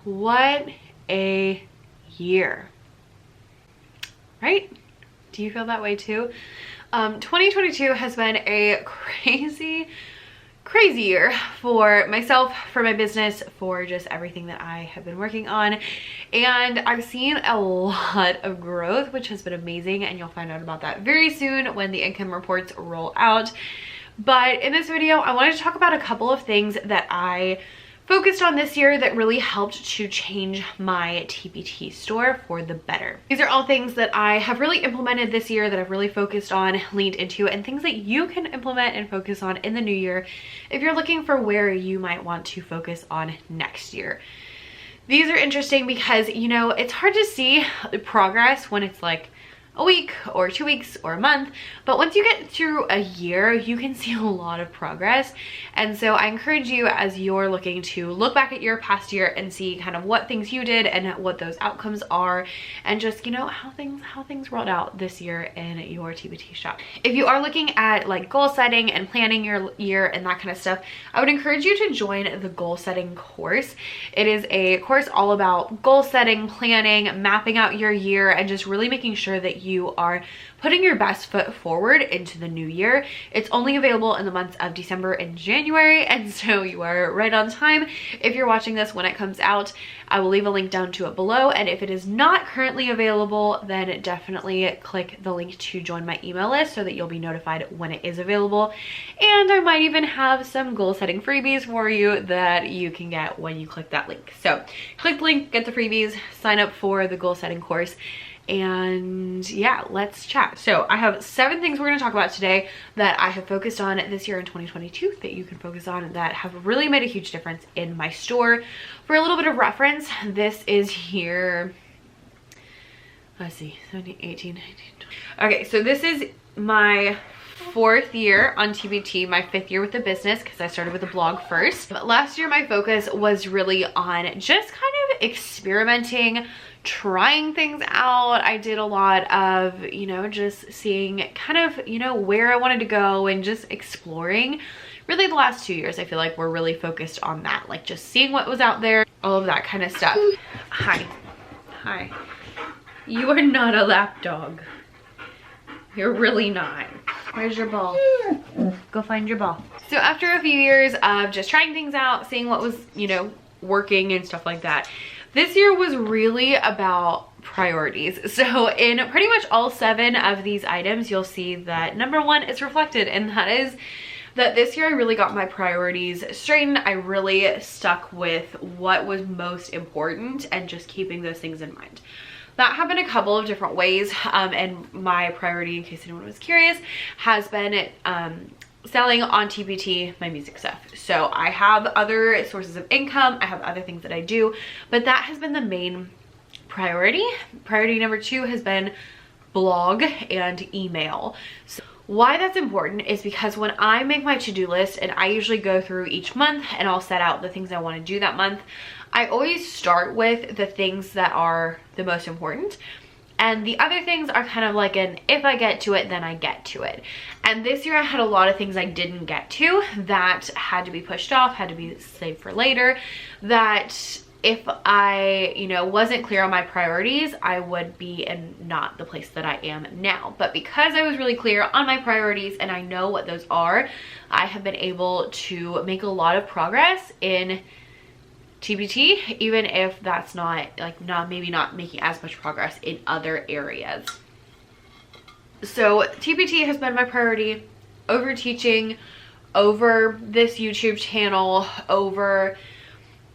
what a year, right? Do you feel that way too? 2022 has been a crazy year for myself, for my business, for just everything that I have been working on. And I've seen a lot of growth, which has been amazing. And you'll find out about that very soon when the income reports roll out. But in this video, I wanted to talk about a couple of things that I focused on this year that really helped to change my TPT store for the better. These are all things that I have really implemented this year, that I've really focused on, leaned into, and things that you can implement and focus on in the new year if you're looking for where you might want to focus on next year. These are interesting because, you know, it's hard to see the progress when it's like a week or 2 weeks or a month, but once you get through a year, you can see a lot of progress. And so I encourage you, as you're looking to look back at your past year and see kind of what things you did and what those outcomes are, and just, you know, how things rolled out this year in your TPT shop. If you are looking at like goal setting and planning your year and that kind of stuff, I would encourage you to join the goal setting course. It is a course all about goal setting, planning, mapping out your year, and just really making sure that you are putting your best foot forward into the new year. It's only available in the months of December and January, and so you are right on time if you're watching this when it comes out. I will leave a link down to it below, and if it is not currently available, then definitely click the link to join my email list so that you'll be notified when it is available. And I might even have some goal setting freebies for you that you can get when you click that link. So click the link, get the freebies, sign up for the goal setting course, and yeah, let's chat. So I have 7 things we're going to talk about today that I have focused on this year in 2022 that you can focus on that have really made a huge difference in my store. For a little bit of reference, this is year, let's see, 17, 18, 19, 20. Okay, so this is my 4th year on TPT, my 5th year with the business, because I started with a blog first. But last year my focus was really on just kind of experimenting, trying things out. I did a lot of, you know, just seeing kind of, you know, where I wanted to go and just exploring. Really the last 2 years I feel like we're really focused on that, like just seeing what was out there, all of that kind of stuff. Hi. You are not a lap dog. You're really not. Where's your ball? Go find your ball. So after a few years of just trying things out, seeing what was, you know, working and stuff like that, this year was really about priorities. So in pretty much all 7 of these items, you'll see that number 1 is reflected, and that is that this year I really got my priorities straightened. I really stuck with what was most important and just keeping those things in mind. That happened a couple of different ways, and my priority, in case anyone was curious, has been selling on TPT my music stuff. So I have other sources of income, I have other things that I do, but that has been the main priority. Priority number 2 has been blog and email. So why that's important is because when I make my to-do list, and I usually go through each month and I'll set out the things I want to do that month, I always start with the things that are the most important. And the other things are kind of like an, if I get to it, then I get to it. And this year I had a lot of things I didn't get to that had to be pushed off, had to be saved for later, that if I, you know, wasn't clear on my priorities, I would be in not the place that I am now. But because I was really clear on my priorities and I know what those are, I have been able to make a lot of progress in TPT, even if that's not like maybe not making as much progress in other areas. So TPT has been my priority over teaching, over this YouTube channel, over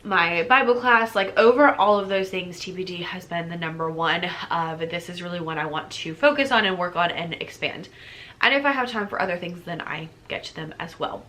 my Bible class, like over all of those things. TPT has been the number 1 of this is really what I want to focus on and work on and expand. And if I have time for other things, then I get to them as well.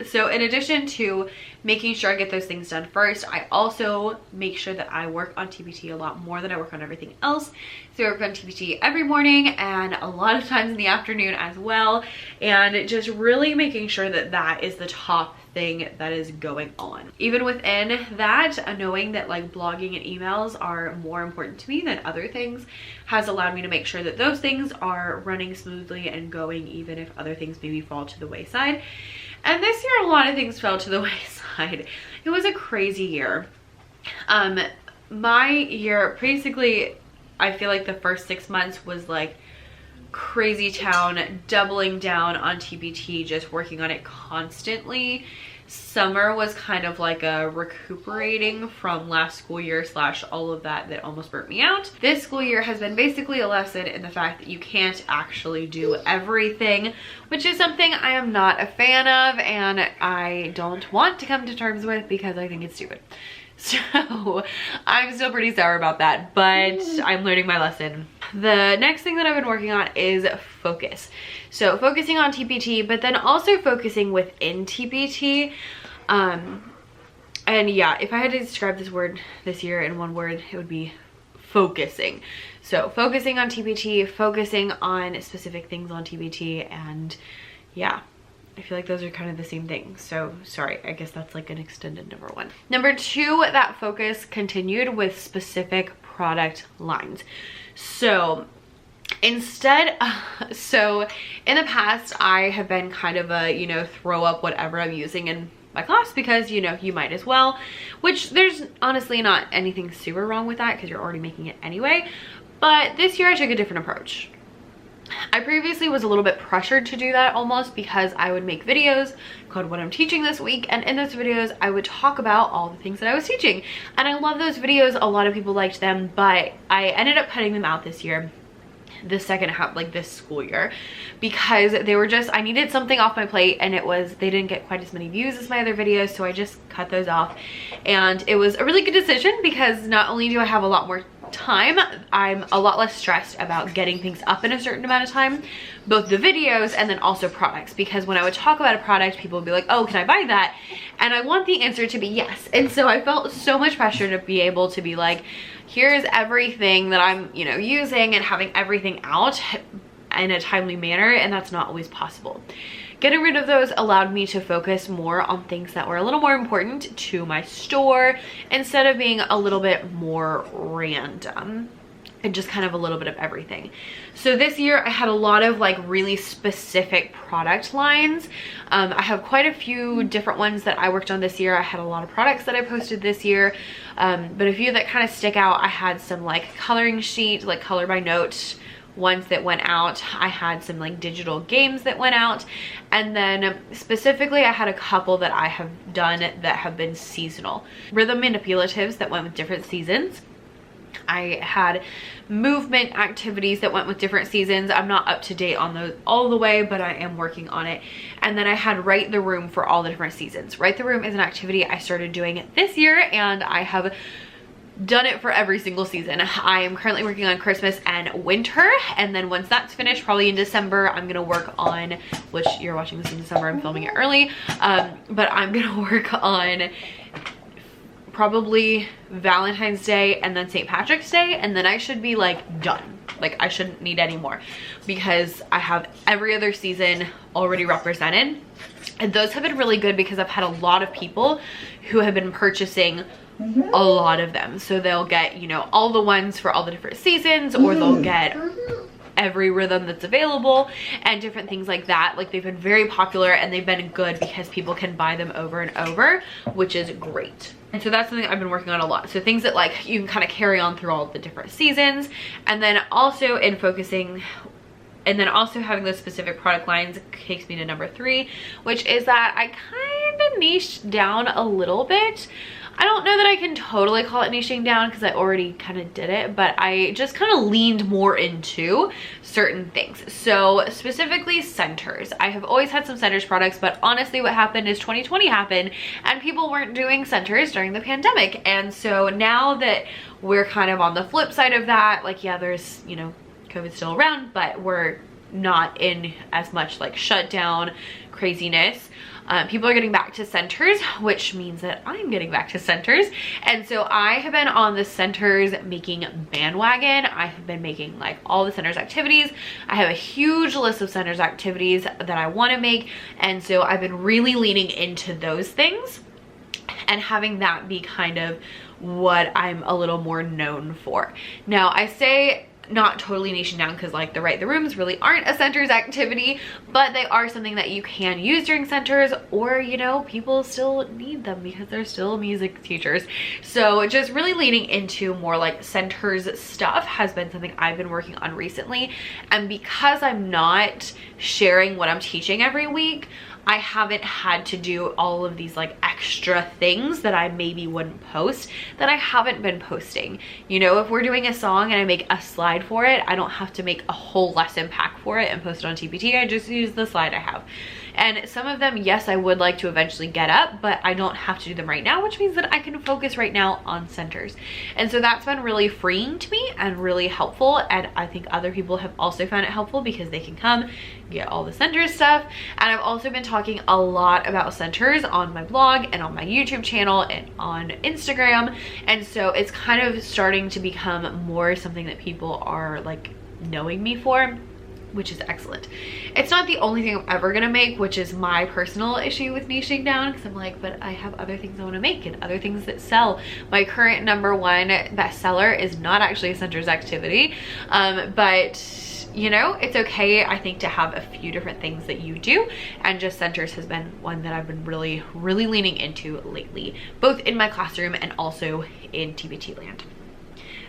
So in addition to making sure I get those things done first, I also make sure that I work on TPT a lot more than I work on everything else. So I work on TPT every morning and a lot of times in the afternoon as well. And just really making sure that that is the top thing that is going on. Even within that, knowing that like blogging and emails are more important to me than other things has allowed me to make sure that those things are running smoothly and going, even if other things maybe fall to the wayside. And this year, a lot of things fell to the wayside. It was a crazy year. My year, basically, I feel like the first 6 months was like crazy town, doubling down on TPT, just working on it constantly. Summer was kind of like a recuperating from last school year slash all of that almost burnt me out. This school year has been basically a lesson in the fact that you can't actually do everything, which is something I am not a fan of and I don't want to come to terms with because I think it's stupid. So I'm still pretty sour about that, but I'm learning my lesson. The next thing that I've been working on is focus. So focusing on TPT, but then also focusing within TPT. And yeah, if I had to describe this year in one word, it would be focusing. So focusing on TPT, focusing on specific things on TPT, and yeah. I feel like those are kind of the same thing. So sorry, I guess that's like an extended number one. Number two, that focus continued with specific product lines. So instead, so in the past, I have been kind of a, you know, throw up whatever I'm using in my class because, you know, you might as well, which there's honestly not anything super wrong with that because you're already making it anyway. But this year I took a different approach. I previously was a little bit pressured to do that almost because I would make videos called What I'm Teaching This Week, and in those videos I would talk about all the things that I was teaching, and I love those videos. A lot of people liked them, but I ended up cutting them out this year, the second half, like this school year, because they were just, I needed something off my plate, and they didn't get quite as many views as my other videos, so I just cut those off. And it was a really good decision because not only do I have a lot more time, I'm a lot less stressed about getting things up in a certain amount of time, both the videos and then also products, because when I would talk about a product, people would be like, oh, can I buy that? And I want the answer to be yes. And so I felt so much pressure to be able to be like, here's everything that I'm, you know, using, and having everything out in a timely manner, and that's not always possible. Getting rid of those allowed me to focus more on things that were a little more important to my store instead of being a little bit more random and just kind of a little bit of everything. So this year I had a lot of like really specific product lines. I have quite a few different ones that I worked on this year. I had a lot of products that I posted this year, but a few that kind of stick out. I had some like coloring sheet, like color by note ones that went out. I had some like digital games that went out, and then specifically I had a couple that I have done that have been seasonal. Rhythm manipulatives that went with different seasons. I had movement activities that went with different seasons. I'm not up to date on those all the way, but I am working on it. And then I had Write the Room for all the different seasons. Write the Room is an activity I started doing this year, and I have done it for every single season. I am currently working on Christmas and winter, and then once that's finished, probably in December, I'm gonna work on, which you're watching this in December, I'm filming it early, but I'm gonna work on probably Valentine's Day and then St. Patrick's Day, and then I should be like done. Like I shouldn't need any more because I have every other season already represented, and those have been really good because I've had a lot of people who have been purchasing a lot of them. So they'll get, you know, all the ones for all the different seasons, or they'll get every rhythm that's available and different things like that. Like they've been very popular and they've been good because people can buy them over and over, which is great. And so that's something I've been working on a lot. So things that like you can kind of carry on through all the different seasons, and then also in focusing, and then also having those specific product lines takes me to number three, which is that I kind of niched down a little bit. I don't know that I can totally call it niching down because I already kind of did it, but I just kind of leaned more into certain things. So specifically centers. I have always had some centers products, but honestly what happened is 2020 happened and people weren't doing centers during the pandemic. And so now that we're kind of on the flip side of that, like yeah, there's, you know, COVID's still around, but we're not in as much like shutdown craziness. People are getting back to centers, which means that I'm getting back to centers. And so I have been on the centers making bandwagon. I have been making like all the centers activities. I have a huge list of centers activities that I want to make. And so I've been really leaning into those things and having that be kind of what I'm a little more known for. Now I say not totally niching down because like the rooms really aren't a centers activity, but they are something that you can use during centers, or you know, people still need them because they're still music teachers. So just really leaning into more like centers stuff has been something I've been working on recently. And because I'm not sharing what I'm teaching every week, I haven't had to do all of these like extra things that I maybe wouldn't post that I haven't been posting. You know, if we're doing a song and I make a slide for it, I don't have to make a whole lesson pack for it and post it on TPT. I just use the slide I have. And some of them, yes, I would like to eventually get up, but I don't have to do them right now, which means that I can focus right now on centers. And so that's been really freeing to me and really helpful. And I think other people have also found it helpful because they can come get all the centers stuff. And I've also been talking a lot about centers on my blog and on my YouTube channel and on Instagram. And so it's kind of starting to become more something that people are like knowing me for, which is excellent. It's not the only thing I'm ever gonna make, which is my personal issue with niching down, because I'm like, but I have other things I want to make and other things that sell. My current #1 bestseller is not actually a centers activity, but you know, it's okay, I think, to have a few different things that you do, and just centers has been one that I've been really leaning into lately, both in my classroom and also in TPT land.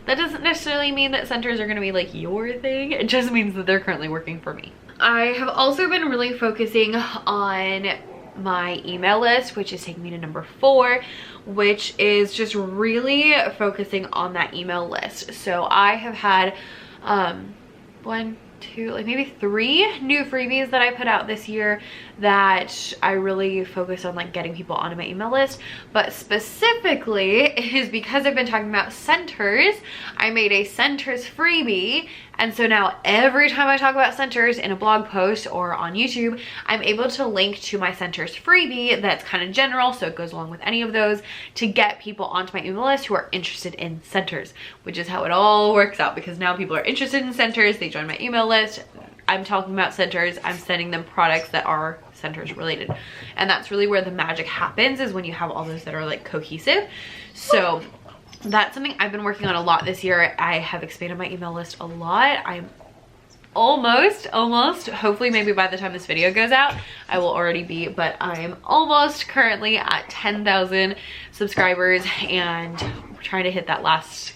That doesn't necessarily mean that centers are gonna be like your thing. It just means that they're currently working for me. I have also been really focusing on my email list, which is taking me to #4, which is just really focusing on that email list. So I have had one, two, like maybe 3 new freebies that I put out this year that I really focus on like getting people onto my email list. But specifically is because I've been talking about centers, I made a centers freebie. And so now every time I talk about centers in a blog post or on YouTube, I'm able to link to my centers freebie that's kind of general, so it goes along with any of those, to get people onto my email list who are interested in centers, which is how it all works out, because now people are interested in centers, they join my email list, I'm talking about centers, I'm sending them products that are centers related. And that's really where the magic happens, is when you have all those that are like cohesive. So that's something I've been working on a lot this year. I have expanded my email list a lot. I'm almost, hopefully maybe by the time this video goes out, I will already be, but I'm almost currently at 10,000 subscribers, and we're trying to hit that last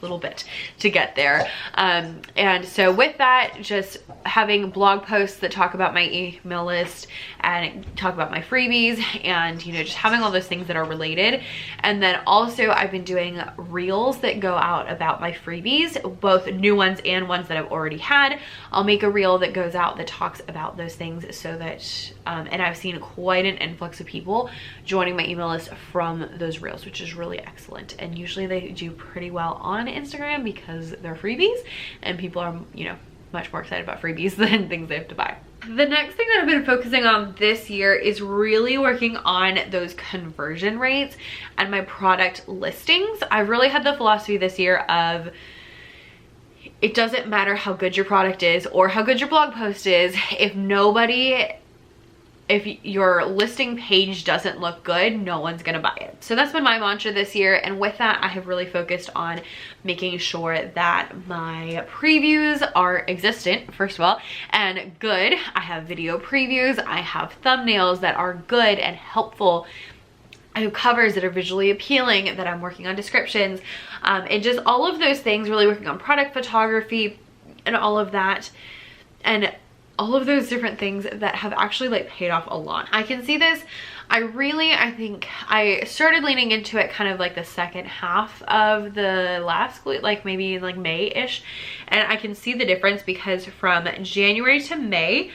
little bit to get there. And so with that, just having blog posts that talk about my email list and talk about my freebies, and you know, just having all those things that are related. And then also I've been doing reels that go out about my freebies, both new ones and ones that I've already had. I'll make a reel that goes out that talks about those things, so that and I've seen quite an influx of people joining my email list from those reels, which is really excellent. And usually they do pretty well on Instagram because they're freebies, and people are, you know, much more excited about freebies than things they have to buy. The next thing that I've been focusing on this year is really working on those conversion rates and my product listings. I've really had the philosophy this year of, it doesn't matter how good your product is or how good your blog post is, if your listing page doesn't look good, no one's gonna buy it. So that's been my mantra this year. And with that, I have really focused on making sure that my previews are existent, first of all, and good. I have video previews, I have thumbnails that are good and helpful, I have covers that are visually appealing, that I'm working on descriptions, and just all of those things, really working on product photography and all of that. And all of those different things that have actually like paid off a lot. I can see this. I think I started leaning into it kind of like the second half of the last, like maybe like May-ish. And I can see the difference, because from January to May,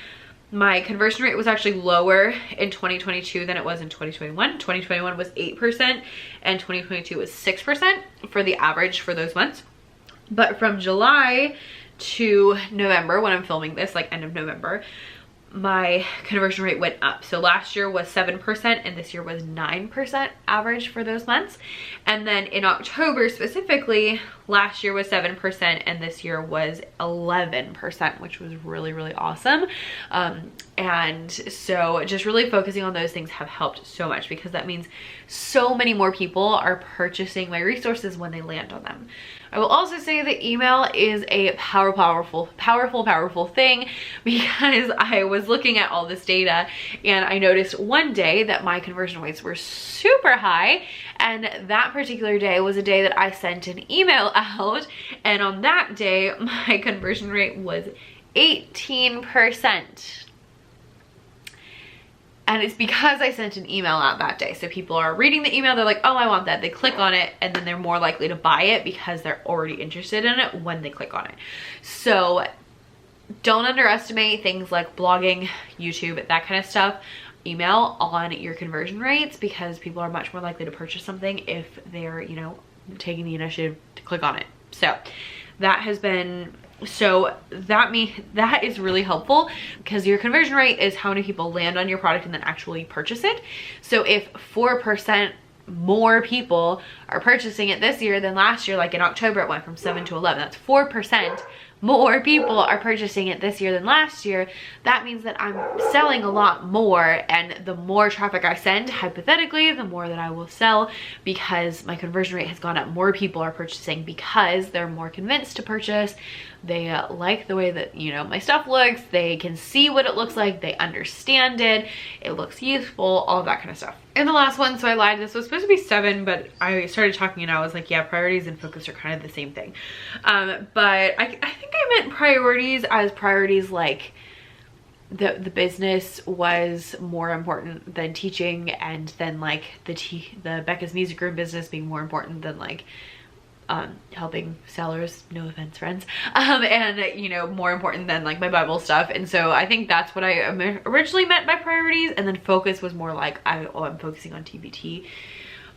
my conversion rate was actually lower in 2022 than it was in 2021. 2021 was 8% and 2022 was 6% for the average for those months. But from July to November, when I'm filming this, like end of November, my conversion rate went up. So last year was 7% and this year was 9% average for those months. And then in October specifically, last year was 7% and this year was 11%, which was really awesome. And so just really focusing on those things have helped so much, because that means so many more people are purchasing my resources when they land on them. I will also say that email is a powerful thing, because I was looking at all this data and I noticed one day that my conversion rates were super high, and that particular day was a day that I sent an email out, and on that day my conversion rate was 18%. And it's because I sent an email out that day. So people are reading the email, they're like, oh, I want that. They click on it, and then they're more likely to buy it because they're already interested in it when they click on it. So don't underestimate things like blogging, YouTube, that kind of stuff. Email on your conversion rates, because people are much more likely to purchase something if they're, you know, taking the initiative to click on it. So that has been... So that is really helpful, because your conversion rate is how many people land on your product and then actually purchase it. So if 4% more people are purchasing it this year than last year, like in October it went from 7 to 11, that's 4% more people are purchasing it this year than last year. That means that I'm selling a lot more, and the more traffic I send, hypothetically, the more that I will sell, because my conversion rate has gone up. More people are purchasing because they're more convinced to purchase. They like the way that, you know, my stuff looks. They can see what it looks like. They understand it. It looks useful, all of that kind of stuff. And the last one, so I lied, this was supposed to be 7, but I started talking and I was like, yeah, priorities and focus are kind of the same thing. But I think I meant priorities as priorities like the business was more important than teaching, and then like the Becca's music room business being more important than like helping sellers, no offense friends, and you know, more important than like my Bible stuff. And so I think that's what I originally meant by priorities, and then focus was more like I'm focusing on TPT.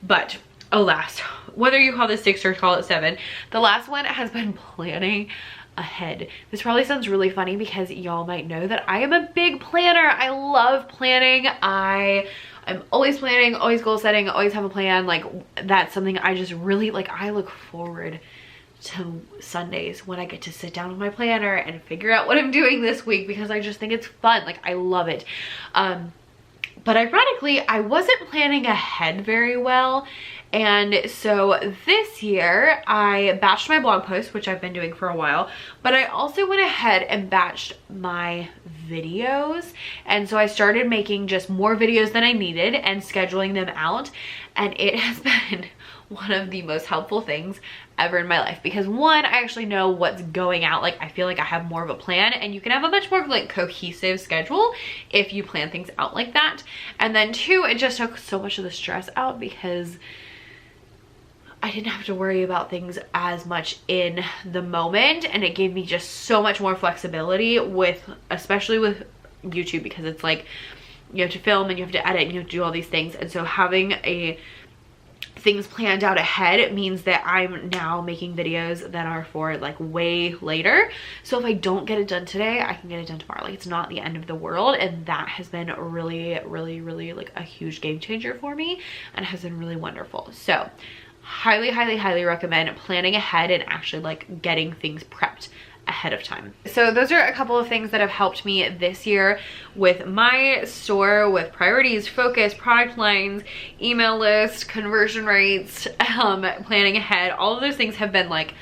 But alas, whether you call this 6 or call it 7, the last one has been planning ahead. This probably sounds really funny, because y'all might know that I am a big planner. I love planning. I'm always planning, always goal setting, always have a plan. Like, that's something I just really like. I look forward to Sundays when I get to sit down with my planner and figure out what I'm doing this week, because I just think it's fun. Like, I love it. But ironically, I wasn't planning ahead very well. And so this year I batched my blog posts, which I've been doing for a while, but I also went ahead and batched my videos. And so I started making just more videos than I needed and scheduling them out. And it has been one of the most helpful things ever in my life, because one, I actually know what's going out. Like, I feel like I have more of a plan, and you can have a much more like cohesive schedule if you plan things out like that. And then two, it just took so much of the stress out, because I didn't have to worry about things as much in the moment, and it gave me just so much more flexibility with, especially with YouTube, because it's like you have to film and you have to edit and you have to do all these things. And so having things planned out ahead, it means that I'm now making videos that are for like way later. So if I don't get it done today, I can get it done tomorrow. Like, it's not the end of the world. And that has been really like a huge game changer for me, and has been really wonderful. So highly recommend planning ahead and actually like getting things prepped ahead of time. So those are a couple of things that have helped me this year with my store, with priorities, focus, product lines, email list, conversion rates, planning ahead. All of those things have been like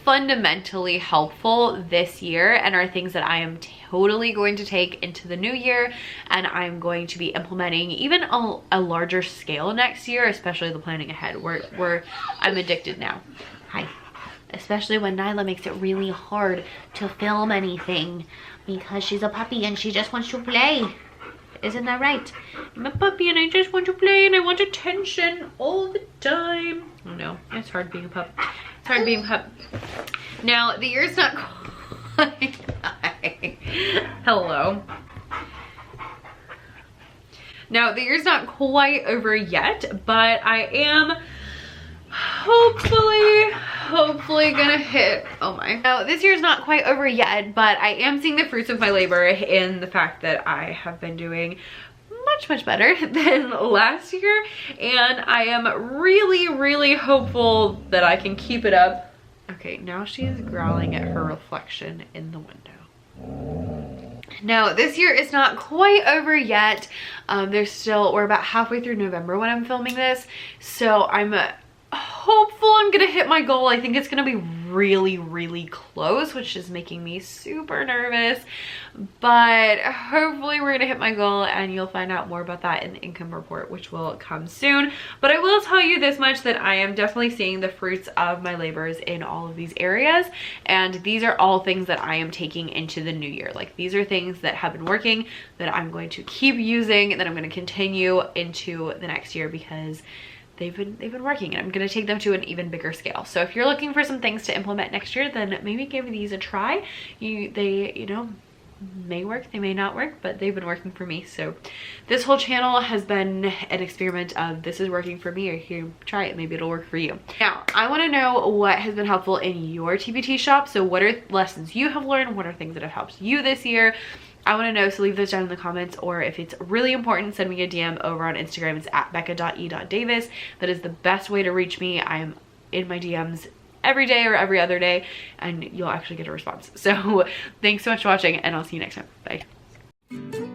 fundamentally helpful this year, and are things that I am totally going to take into the new year, and I'm going to be implementing even a larger scale next year, especially the planning ahead. I'm addicted now. Hi. Especially when Nyla makes it really hard to film anything, because she's a puppy and she just wants to play. Isn't that right? I'm a puppy and I just want to play, and I want attention all the time. Oh no, it's hard being a pup. It's hard being a pup. Now, the year's not quite... Hello. Now, the year's not quite over yet, but I am hopefully gonna hit, oh my. Now, this year's not quite over yet, but I am seeing the fruits of my labor in the fact that I have been doing much better than last year, and I am really hopeful that I can keep it up. Okay, now she's growling at her reflection in the window. Now, this year is not quite over yet. We're about halfway through November when I'm filming this, so I'm hopeful I'm gonna hit my goal. I think it's gonna be really, really close, which is making me super nervous. But hopefully we're gonna hit my goal, and you'll find out more about that in the income report, which will come soon. But I will tell you this much, that I am definitely seeing the fruits of my labors in all of these areas. And these are all things that I am taking into the new year. Like, these are things that have been working, that I'm going to keep using, that I'm going to continue into the next year, because they've been working, and I'm going to take them to an even bigger scale. So if you're looking for some things to implement next year, then maybe give these a try. They, you know, may work, they may not work, but they've been working for me. So this whole channel has been an experiment of, this is working for me, or here, try it, maybe it'll work for you. Now, I want to know what has been helpful in your TPT shop. So what are lessons you have learned? What are things that have helped you this year? I want to know, so leave those down in the comments, or if it's really important, send me a DM over on Instagram. It's at becca.e.davis. That is the best way to reach me. I am in my DMs every day or every other day, and you'll actually get a response. So thanks so much for watching, and I'll see you next time. Bye.